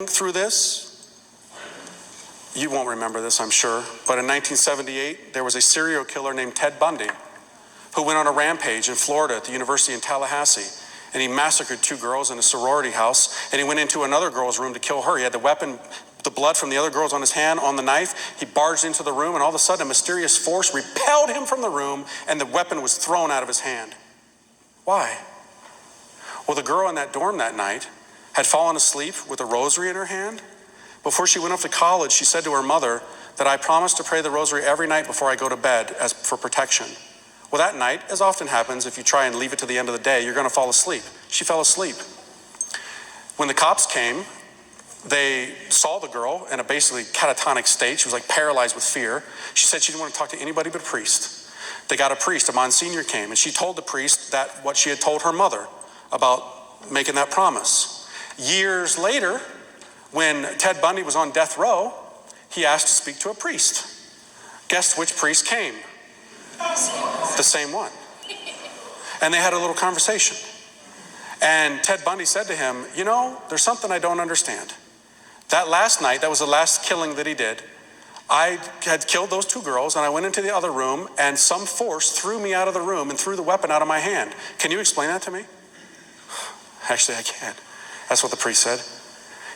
through this, you won't remember this, I'm sure, but in 1978, there was a serial killer named Ted Bundy who went on a rampage in Florida at the University in Tallahassee, and he massacred 2 girls in a sorority house, and he went into another girl's room to kill her. He had the weapon, the blood from the other girls on his hand, on the knife. He barged into the room, and all of a sudden, a mysterious force repelled him from the room, and the weapon was thrown out of his hand. Why? Well, the girl in that dorm that night had fallen asleep with a rosary in her hand. Before she went off to college, she said to her mother that I promised to pray the rosary every night before I go to bed as for protection. Well, that night, as often happens, if you try and leave it to the end of the day, you're going to fall asleep. She fell asleep. When the cops came, they saw the girl in a basically catatonic state. She was like paralyzed with fear. She said she didn't want to talk to anybody but a priest. They got a priest, a Monsignor came, and she told the priest that what she had told her mother about making that promise. Years later, when Ted Bundy was on death row, he asked to speak to a priest. Guess which priest came? The same one. And they had a little conversation. And Ted Bundy said to him, you know, there's something I don't understand. That last night, that was the last killing that he did. I had killed those 2 girls, and I went into the other room, and some force threw me out of the room and threw the weapon out of my hand. Can you explain that to me? Actually, I can't. That's what the priest said.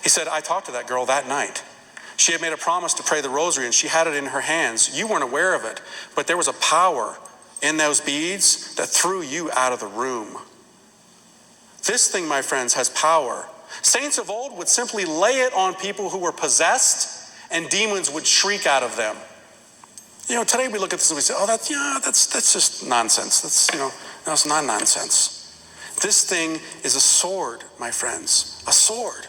He said, I talked to that girl that night. She had made a promise to pray the rosary, and she had it in her hands. You weren't aware of it, but there was a power in those beads that threw you out of the room. This thing, my friends, has power. Saints of old would simply lay it on people who were possessed, and demons would shriek out of them. You know, today we look at this and we say, oh, that's just nonsense. That's not nonsense. This thing is a sword, my friends, a sword.